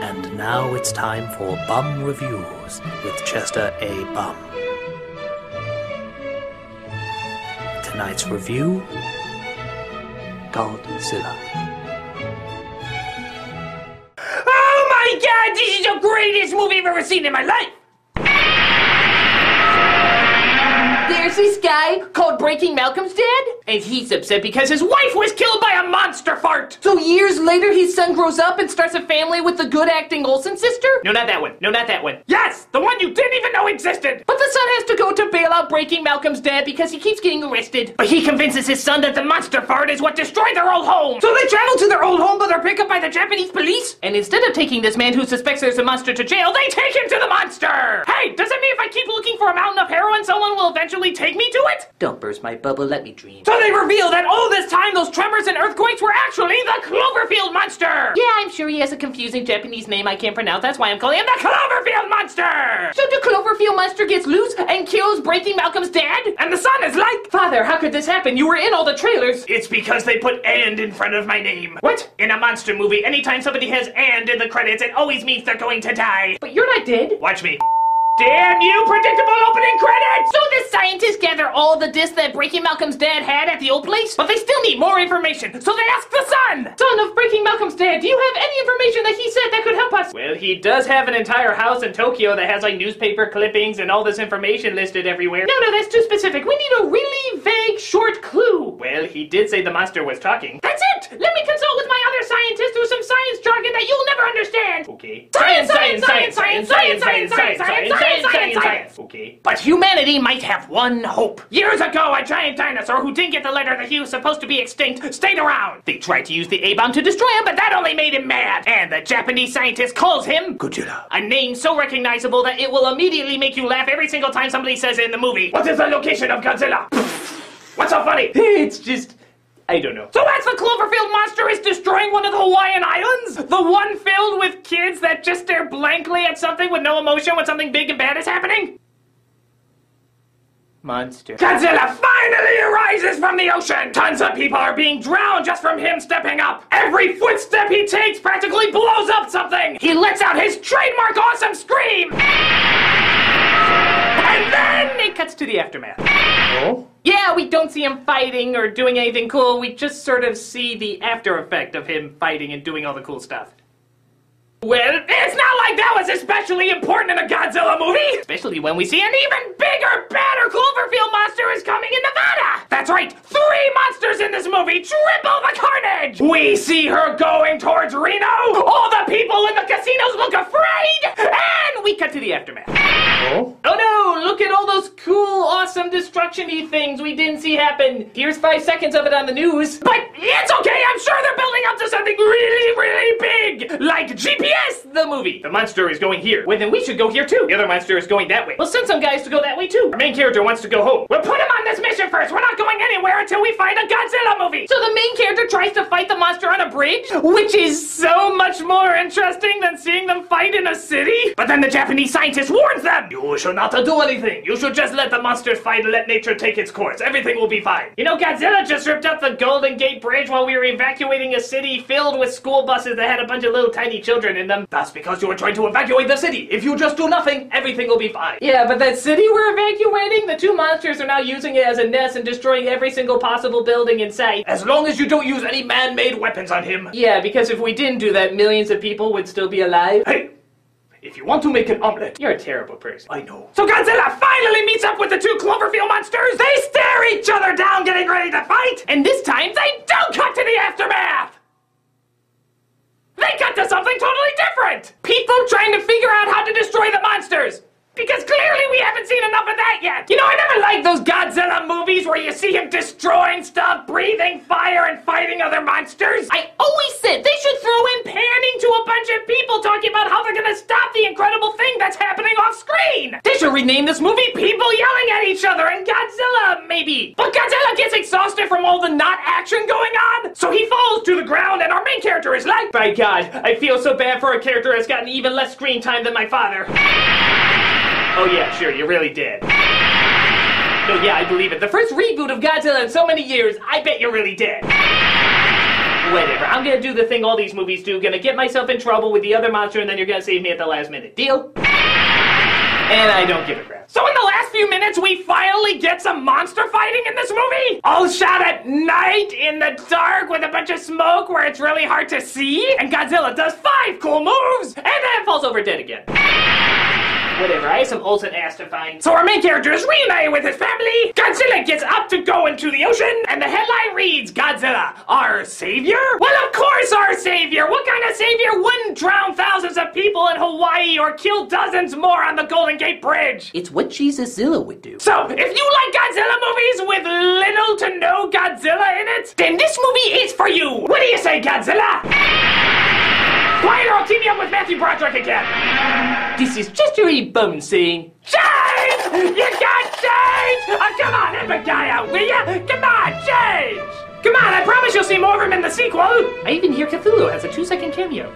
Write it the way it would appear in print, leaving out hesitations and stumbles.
And now it's time for Bum Reviews with Chester A. Bum. Tonight's review, Godzilla. Oh my god, this is the greatest movie I've ever seen in my life! There's this guy called Breaking Malcolm's dad, and he's upset because his wife was killed by a monster fart. So years later, his son grows up and starts a family with the good-acting Olsen sister? No, not that one. No, not that one. Yes, the one you didn't even know existed. But the son has to go to bail out Breaking Malcolm's dad because he keeps getting arrested. But he convinces his son that the monster fart is what destroyed their old home. So they travel to their old home, but they're picked up by the Japanese police. And instead of taking this man who suspects there's a monster to jail, they take him to the monster. Hey, does it mean if I keep looking for a mountain of heroin, someone will eventually take me to it? Don't burst my bubble, let me dream. So they reveal that all this time those tremors and earthquakes were actually the Cloverfield Monster! Yeah, I'm sure he has a confusing Japanese name I can't pronounce, that's why I'm calling him the Cloverfield Monster! So the Cloverfield Monster gets loose and kills Breaking Malcolm's dad? And the son is like, Father, how could this happen? You were in all the trailers. It's because they put "and" in front of my name. What? In a monster movie, anytime somebody has "and" in the credits, it always means they're going to die. But you're not dead. Watch me. Damn you, predictable opening credits! So the scientists gather all the discs that Breaking Malcolm's dad had at the old place, but they still need more information, so they ask the son! Son of Breaking Malcolm's dad, do you have any information that he said that could help us? Well, he does have an entire house in Tokyo that has like newspaper clippings and all this information listed everywhere. No, that's too specific. We need a really vague, short clue. Well, he did say the monster was talking. That's it! Let me consult with my other scientist through some science jargon that you'll never understand. Okay. Science. Okay. But humanity might have one hope. Years ago, a giant dinosaur who didn't get the letter that he was supposed to be extinct stayed around. They tried to use the A-bomb to destroy him, but that only made him mad. And the Japanese scientist calls him Godzilla. A name so recognizable that it will immediately make you laugh every single time somebody says it in the movie. What is the location of Godzilla? What's so funny? It's just... I don't know. So as the Cloverfield Monster is destroying one of the Hawaiian Islands? The one filled with kids that just stare blankly at something with no emotion when something big and bad is happening? Monster. Godzilla finally arises from the ocean! Tons of people are being drowned just from him stepping up! Every footstep he takes practically blows up something! He lets out his trademark awesome scream! And then it cuts to the aftermath. Oh? Yeah, we don't see him fighting or doing anything cool, we just sort of see the after effect of him fighting and doing all the cool stuff. Well, it's not like that was especially important in a Godzilla movie! Especially when we see an even bigger, badder Cloverfield monster is coming in Nevada! That's right, 3 monsters in this movie, triple the carnage! We see her going towards Reno, all the people in the casinos look afraid, and we cut to the aftermath. Oh? Oh no, look at all those cool, awesome destruction-y things we didn't see happen. Here's 5 seconds of it on the news. But it's okay, I'm sure they're building up to something really, really big! Like GPS, the movie. The monster is going here. Well, then we should go here too. The other monster is going that way. We'll send some guys to go that way too. Our main character wants to go home. We'll put him on this mission first. We're not going anywhere until we find a Godzilla movie. So the main character tries to fight the monster on a bridge, which is so much more interesting than seeing them fight in a city. But then the Japanese scientist warns them. You should not do anything. You should just let the monsters fight and let nature take its course. Everything will be fine. You know, Godzilla just ripped up the Golden Gate Bridge while we were evacuating a city filled with school buses that had a bunch of little tiny children in them. That's because you were trying to evacuate the city. If you just do nothing, everything will be fine. Yeah, but that city we're evacuating, the 2 monsters are now using it as a nest and destroying every single possible building in sight. As long as you don't use any man-made weapons on him. Yeah, because if we didn't do that, millions of people would still be alive. Hey! If you want to make an omelet, you're a terrible person. I know. So Godzilla finally meets up with the 2 Cloverfield monsters. They stare each other down getting ready to fight. And this time, they don't cut to the aftermath. They cut to something totally different. People trying to figure out how to destroy the monsters. Because clearly we haven't seen enough of that yet. You know, I never liked those Godzilla movies where you see him destroying stuff, breathing fire, and fighting other monsters. I always said they should throw in panning to a bunch of people talking about how they're gonna stop the incredible thing that's happening off screen. They should rename this movie People Yelling at Each Other and Godzilla, maybe. But Godzilla gets exhausted from all the not action going on, so he falls to the ground and our main character is like, by God, I feel so bad for a character that's gotten even less screen time than my father. Oh yeah, sure, you really did. No, yeah, I believe it. The first reboot of Godzilla in so many years, I bet you really did. Whatever, I'm gonna do the thing all these movies do, gonna get myself in trouble with the other monster, and then you're gonna save me at the last minute. Deal? And I don't give a crap. So in the last few minutes, we finally get some monster fighting in this movie? All shot at night, in the dark, with a bunch of smoke where it's really hard to see? And Godzilla does 5 cool moves, and then falls over dead again. Whatever, I have some Olsen ass to find. So our main character is reunited with his family. Godzilla gets up to go into the ocean, and the headline reads, Godzilla, our savior? Well, of course our savior! What kind of savior wouldn't drown thousands of people in Hawaii or kill dozens more on the Golden Gate Bridge? It's what Jesus-Zilla would do. So, if you like Godzilla movies with little to no Godzilla in it, then this movie is for you! What do you say, Godzilla? Quiet or I'll team you up with Matthew Broderick again! This is just a wee bone saying, change! You got change! Oh, come on, help a guy out, will ya? Come on, change! Come on, I promise you'll see more of him in the sequel! I even hear Cthulhu has a 2-second cameo.